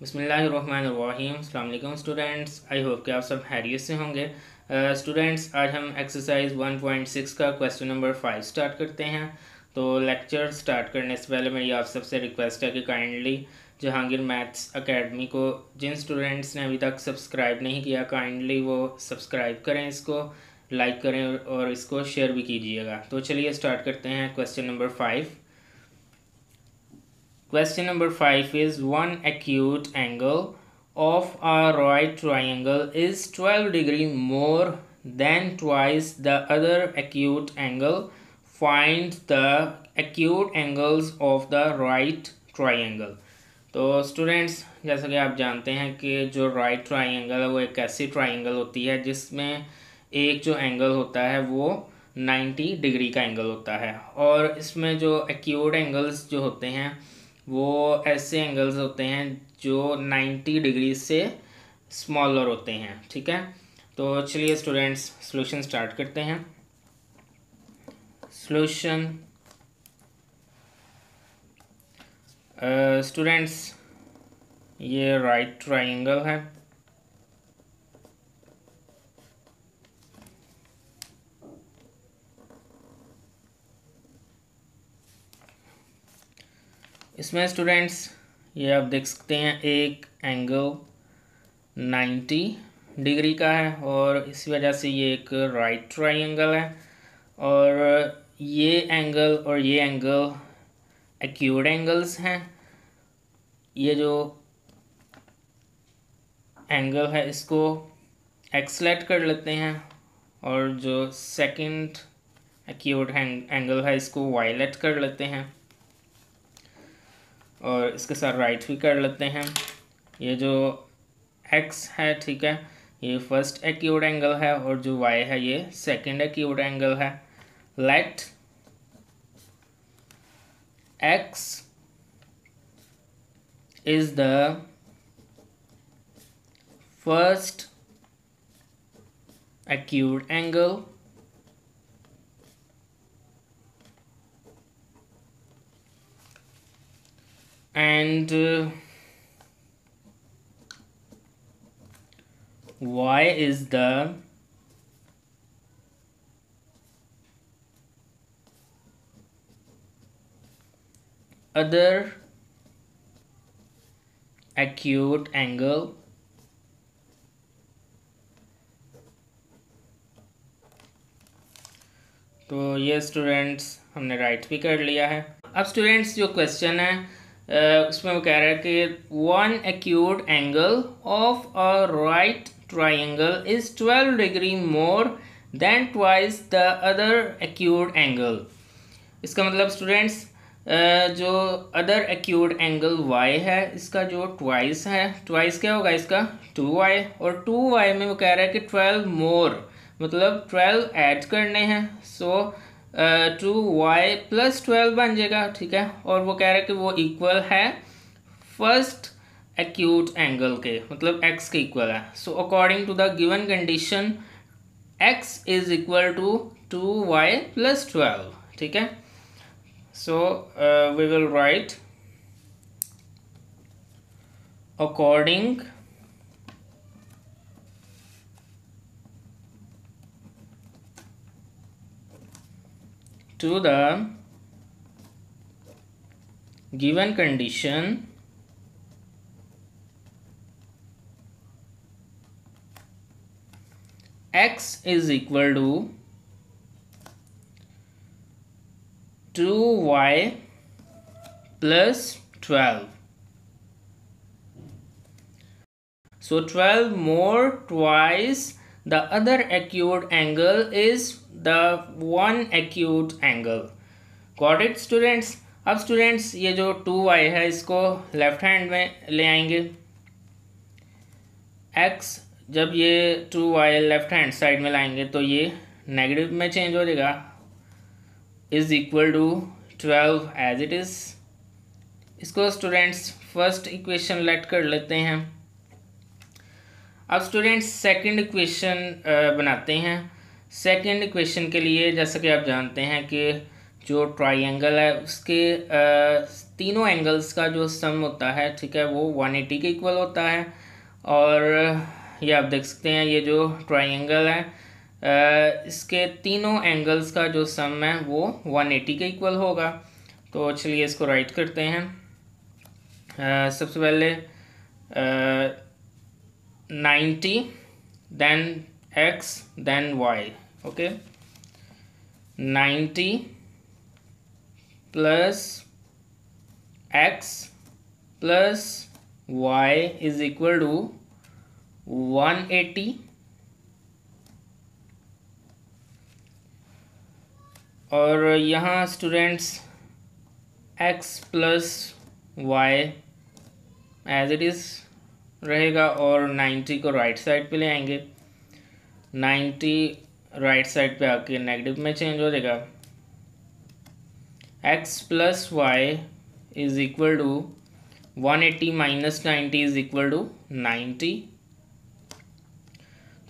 बिस्मिल्लाहिर्रहमानिर्रहीम। अस्सलाम वालेकुम स्टूडेंट्स, आई होप कि आप सब खैरियत से होंगे। स्टूडेंट्स, आज हम एक्सरसाइज 1.6 का क्वेश्चन नंबर 5 स्टार्ट करते हैं। तो लेक्चर स्टार्ट करने से पहले मेरी आप सबसे रिक्वेस्ट है कि काइंडली जहांगीर मैथ्स एकेडमी को जिन स्टूडेंट्स ने अभी तक सब्सक्राइब नहीं किया, काइंडली वो सब्सक्राइब करें, इसको लाइक करें और इसको शेयर भी कीजिएगा। तो चलिए स्टार्ट करते हैं question number 5। Question number 5 is one acute angle of a right triangle is 12 degree more than twice the other acute angle. Find the acute angles of the right triangle. तो students, जैसा कि आप जानते हैं कि जो राइट ट्राइंगल है वो एक ऐसी ट्राइंगल होती है जिसमें एक जो एंगल होता है वो 90 डिग्री का एंगल होता है, और इसमें जो एक्यूट एंगल्स जो होते हैं वो ऐसे एंगल्स होते हैं जो 90 डिग्री से स्मॉलर होते हैं। ठीक है, तो चलिए स्टूडेंट्स सॉल्यूशन स्टार्ट करते हैं। सॉल्यूशन स्टूडेंट्स, ये राइट ट्राइंगल है। इसमें स्टूडेंट्स ये आप देख सकते हैं एक एंगल 90 डिग्री का है, और इस वजह से ये एक राइट ट्राइंगल है। और ये एंगल और ये एंगल एक्यूट एंगल्स हैं। ये जो एंगल है इसको एक्स लेट कर लेते हैं, और जो सेकंड एक्यूट एंगल है इसको वाई लेट कर लेते हैं, और इसके साथ राइट भी कर लेते हैं। ये जो एक्स है, ठीक है, ये फर्स्ट एक्यूट एंगल है, और जो वाई है ये सेकंड एक्यूट एंगल है। Let x is the first acute angle and y is the other acute angle तो ये स्टूडेंट्स हमने राइट भी कर लिया है। अब स्टूडेंट्स जो क्वेश्चन है उसमें वो कह रहा है कि one acute angle of a right triangle is 12 degree more than twice the other acute angle. इसका मतलब स्टूडेंट्स जो अदर एक्यूट एंगल y है इसका जो ट्वाइस है, ट्वाइस क्या होगा इसका 2y, और 2y में वो कह रहा है कि 12 मोर मतलब 12 ऐड करने हैं। सो 2y प्लस 12 बन जाएगा। ठीक है, और वो कह रहा है कि वो इक्वल है फर्स्ट एक्यूट एंगल के, मतलब x के इक्वल है। So according to the given condition x is equal to 2y plus 12। ठीक है, so we will write according to the given condition x is equal to 2y plus 12. So 12 more twice the other acute angle is the one acute angle. Got it students? अब students ये जो 2y है इसको left hand में ले आएंगे। x जब ये 2y लेफ्ट हैंड साइड में लाएंगे तो ये नेगेटिव में चेंज हो जाएगा, is equal to 12 as it is. इसको स्टूडेंट्स फर्स्ट इक्वेशन लेट कर लेते हैं। अब स्टूडेंट्स सेकंड इक्वेशन बनाते हैं। सेकंड इक्वेशन के लिए जैसा कि आप जानते हैं कि जो ट्राइंगल है उसके तीनों एंगल्स का जो सम होता है, ठीक है, वो 180 के इक्वल होता है। और ये आप देख सकते हैं ये जो ट्राइंगल है इसके तीनों एंगल्स का जो सम है वो 180 के इक्वल होगा। तो चलिए इसको राइट करते हैं। सबसे पहले 90 then x then y। Okay, 90 plus x plus y is equal to 180 और यहाँ students x plus y as it is रहेगा और 90 को राइट साइड पे ले आएंगे। 90 राइट साइड पे आके नेगेटिव में चेंज हो जाएगा। x plus y is equal to 180 minus 90 is equal to 90।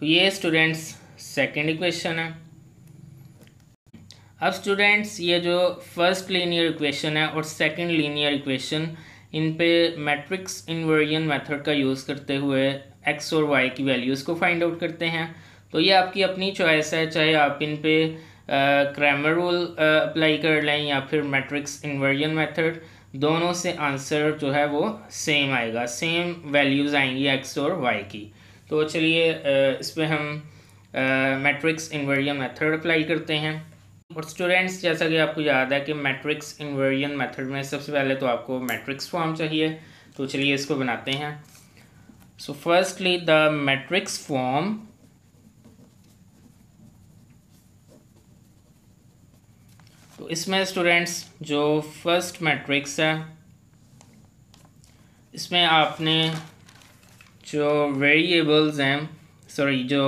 तो ये स्टूडेंट्स सेकेंड इक्वेशन है। अब स्टूडेंट्स ये जो फर्स्ट लीनियर इक्वेशन है और सेकंड लीनियर इक्वेशन, इन पे मैट्रिक्स इन्वर्जन मेथड का यूज़ करते हुए x और y की वैल्यूज़ को फाइंड आउट करते हैं। तो ये आपकी अपनी चॉइस है, चाहे आप इन पे क्रैमर रूल अप्लाई कर लें या फिर मैट्रिक्स इन्वर्जन मेथड, दोनों से आंसर जो है वो सेम आएगा, सेम वैल्यूज़ आएंगी x और y की। तो चलिए इस पर हम मैट्रिक्स इन्वर्जन मेथड अप्लाई करते हैं। और स्टूडेंट्स जैसा कि आपको याद है कि मैट्रिक्स इन्वर्जन मेथड में सबसे पहले तो आपको मैट्रिक्स फॉर्म चाहिए। तो चलिए इसको बनाते हैं। So firstly the matrix form, तो इसमें स्टूडेंट्स जो फर्स्ट मैट्रिक्स है इसमें आपने जो वेरिएबल्स हैं, सॉरी जो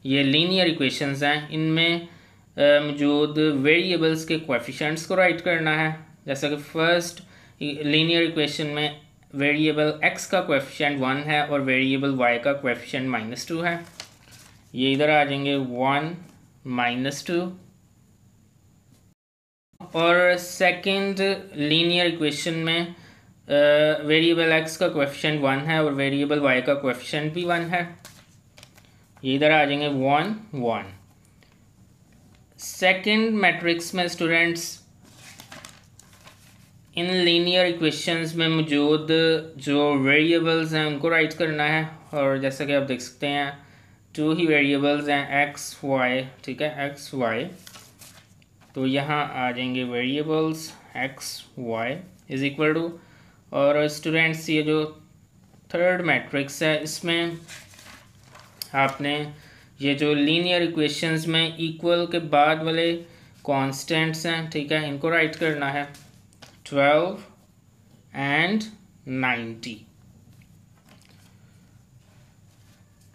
ये लीनियर इक्वेशंस हैं, इनमें मौजूद वेरिएबल्स के कोएफिशिएंट्स को राइट करना है। जैसा कि फर्स्ट लीनियर इक्वेशन में वेरिएबल x का कोएफिशिएंट 1 है और वेरिएबल y का कोएफिशिएंट -2 है। ये इधर आ जाएंगे 1 -2। और सेकंड लीनियर इक्वेशन में वेरिएबल x का कोएफिशिएंट 1 है और वेरिएबल y का कोएफिशिएंट भी 1 है। ये इधर आ जाएंगे 1 1। सेकंड मैट्रिक्स में स्टूडेंट्स इन लीनियर इक्वेशंस में मौजूद जो वेरिएबल्स हैं उनको राइट करना है। और जैसा कि आप देख सकते हैं 2 ही वेरिएबल्स हैं x y, ठीक है, x y। तो यहाँ आ जाएंगे variables x y is equal to, और स्टूडेंट्स ये जो थर्ड मैट्रिक्स है इसमें आपने ये जो लीनियर इक्वेशंस में इक्वल के बाद वाले कांस्टेंट्स हैं, ठीक है, इनको राइट करना है 12 एंड 90।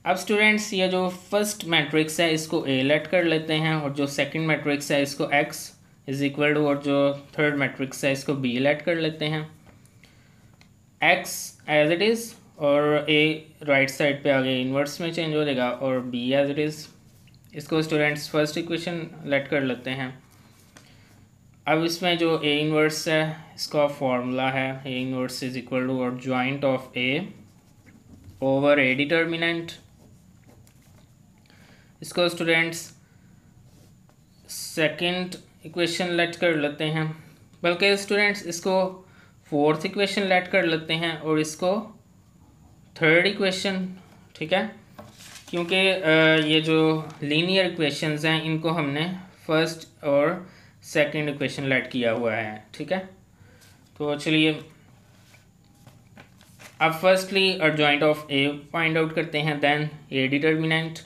अब स्टूडेंट्स ये जो फर्स्ट मैट्रिक्स है इसको A लेट कर लेते हैं और जो सेकंड मैट्रिक्स है इसको x इज इक्वल टू, और जो थर्ड मैट्रिक्स है इसको B लेट कर लेते हैं। x एज इट इज़ और A राइट साइड पे आगे इन्वर्स में चेंज हो जाएगा और B एज इट इज़। इसको स्टूडेंट्स फर्स्ट इक्वेशन लेट कर लेते हैं। अब इसमें जो A इन्वर्स है इसका फॉर्मूला है A inverse is equal to adjoint of A over A determinant. इसको स्टूडेंट्स सेकंड इक्वेशन लेट कर लेते हैं, बल्कि स्टूडेंट्स इसको फोर्थ इक्वेशन लेट कर लेते हैं और इसको थर्ड इक्वेशन, ठीक है, क्योंकि ये जो लीनियर इक्वेशंस हैं इनको हमने फर्स्ट और सेकंड इक्वेशन लेट किया हुआ है, ठीक है। तो चलिए अब firstly adjoint of A find out करते हैं, then A determinant.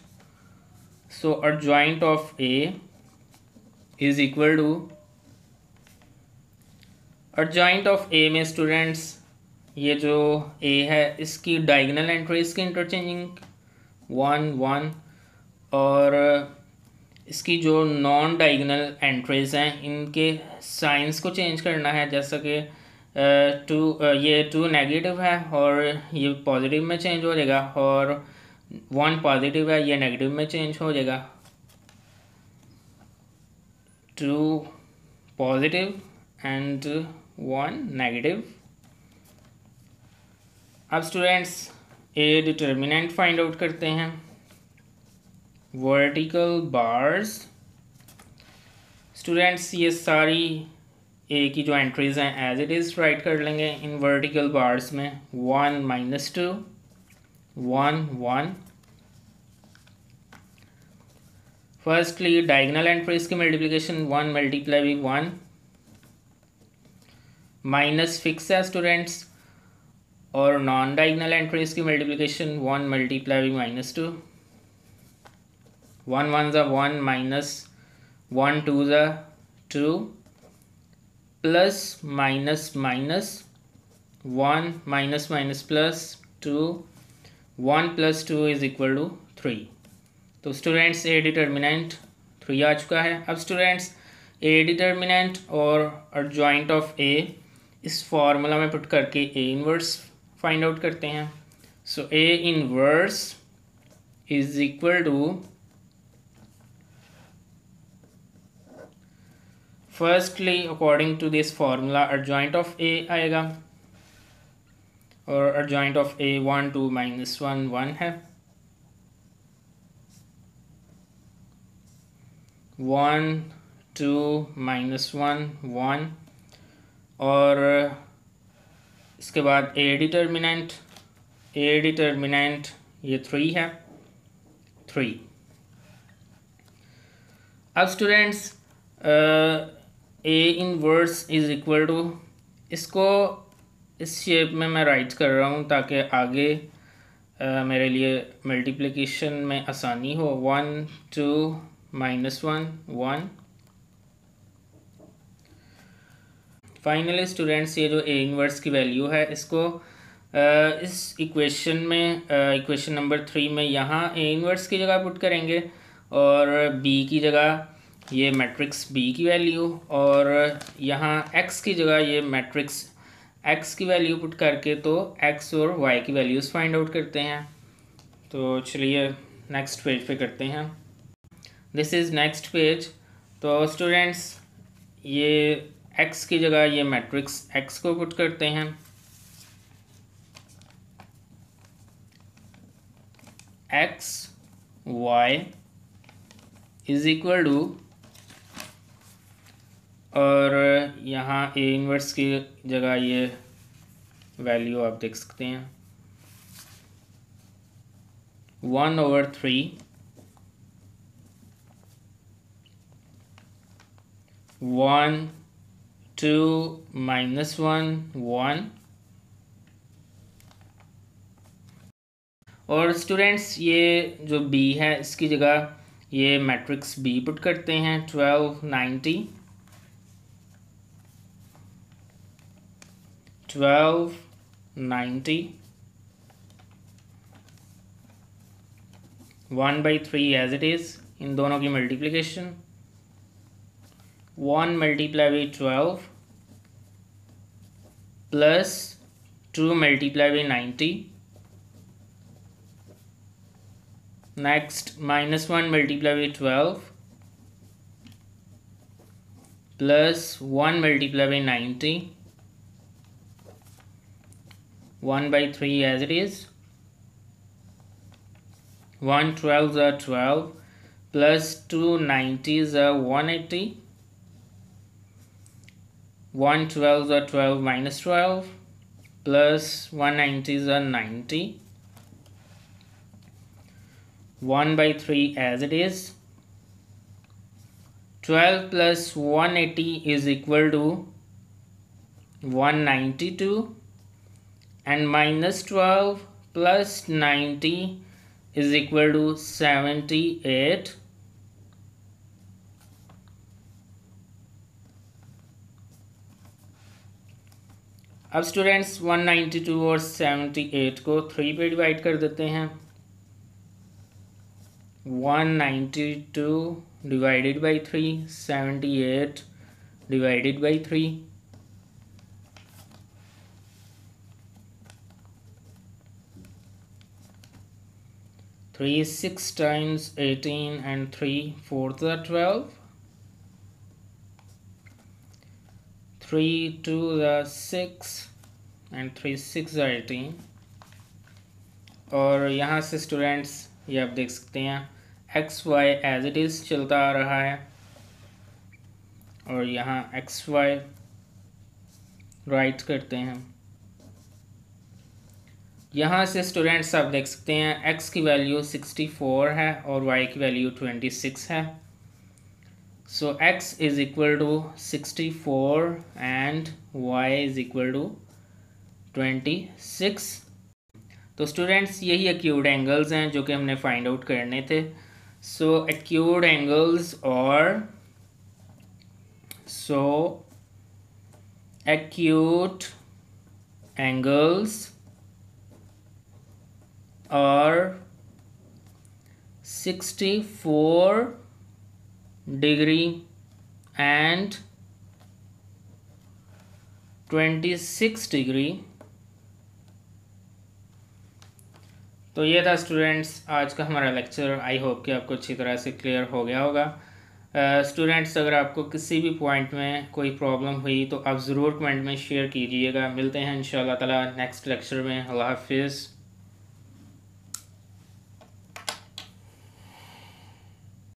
So adjoint of A is equal to, adjoint of A में स्टूडेंट्स ये जो A है इसकी डायगोनल एंट्रीज की इंटरचेंजिंग 1 1 और इसकी जो नॉन डायगोनल एंट्रीज हैं इनके साइंस को चेंज करना है। जैसा कि ये 2 नेगेटिव है और ये पॉजिटिव में चेंज हो जाएगा और 1 पॉजिटिव है, ये नेगेटिव में चेंज हो जाएगा। 2 पॉजिटिव एंड 1 नेगेटिव। अब स्टूडेंट्स ए डिटर्मिनेंट फाइंड आउट करते हैं। वर्टिकल बार्स, स्टूडेंट्स ये सारी ए की जो एंट्रीज हैं एज इट इज़ राइट कर लेंगे। इन वर्टिकल बार्स में 1 -2 1 1। फर्स्टली डायगोनल एंट्रीज की multiplication 1 multiply by 1, minus fix है स्टूडेंट्स, और नॉन डायगोनल एंट्रीज की मल्टीप्लिकेशन 1 मल्टीप्लाई बाई -2, 1 1 ज़ा 1 माइनस 1 2 ज़ा 2 plus minus minus 1 minus minus plus 2, 1 + 2 = 3। तो स्टूडेंट्स ए डिटर्मिनेंट 3 आ चुका है। अब स्टूडेंट्स ए डिटर्मिनेंट और एडजॉइंट ऑफ ए इस फॉर्मूला में पुट करके ए इनवर्स फाइंड आउट करते हैं। So A inverse = firstly according to this formula adjoint of A आएगा, और एडजॉइंट ऑफ ए 1 2 -1 1 है, 1 2 -1 1, और इसके बाद ए डिटर्मिनेंट ये 3 है, 3। अब स्टूडेंट्स ए इनवर्स = इसको इस शेप में मैं राइट कर रहा हूँ ताकि आगे मेरे लिए मल्टीप्लिकेशन में आसानी हो। 1 2 -1 1। फाइनली स्टूडेंट्स ये जो ए इनवर्स की वैल्यू है इसको इस इक्वेशन में इक्वेशन नंबर 3 में यहाँ ए इनवर्स की जगह पुट करेंगे, और बी की जगह ये मैट्रिक्स बी की वैल्यू, और यहाँ एक्स की जगह ये मैट्रिक्स एक्स की वैल्यू पुट करके तो एक्स और वाई की वैल्यूज़ फाइंड आउट करते हैं। तो चलिए नेक्स्ट पेज पे करते हैं। This is next page. तो स्टूडेंट्स ये एक्स की जगह ये मैट्रिक्स एक्स को पुट करते हैं। एक्स वाई = और यहाँ ए इनवर्स की जगह ये वैल्यू आप देख सकते हैं 1/3 1 2 -1 1। और स्टूडेंट्स ये जो बी है इसकी जगह ये मैट्रिक्स बी पुट करते हैं 12 90 12 90 1/3 एज इट इज़। इन दोनों की multiplication 1 multiply by 12 plus 2 multiply by 90, next -1 multiply by 12 plus 1 multiply by 90, 1/3 as it is। 1 12s are 12 plus 2 90s are 180, 1 12s are 12 minus 12 plus 190s are 90, 1/3 as it is। 12 plus 180 is equal to 192, and minus 12 plus 90 is equal to 78। अब students 192 और 78 को 3 पे divide कर देते हैं। 192 divided by 3, 78 divided by 3। 3 6 times 18 and 3 4 are 12, 3 2 6 and 3 6 18। और यहाँ से स्टूडेंट्स ये आप देख सकते हैं x y as it is चलता आ रहा है, और यहाँ एक्स वाई राइट करते हैं। यहाँ से स्टूडेंट्स आप देख सकते हैं एक्स की वैल्यू 64 है और वाई की वैल्यू 26 है। So X is equal to 64 and Y is equal to 26। तो स्टूडेंट्स यही एक्यूट एंगल्स हैं जो कि हमने फाइंड आउट करने थे। सो एक्यूट एंगल्स और acute angles are 64 degree and 26 degree. तो ये था स्टूडेंट्स आज का हमारा लेक्चर। आई होप कि आपको अच्छी तरह से क्लियर हो गया होगा। स्टूडेंट्स अगर आपको किसी भी पॉइंट में कोई प्रॉब्लम हुई तो आप ज़रूर कमेंट में शेयर कीजिएगा। मिलते हैं इंशाल्लाह ताला नेक्स्ट लेक्चर में। अल्लाह हाफिज़।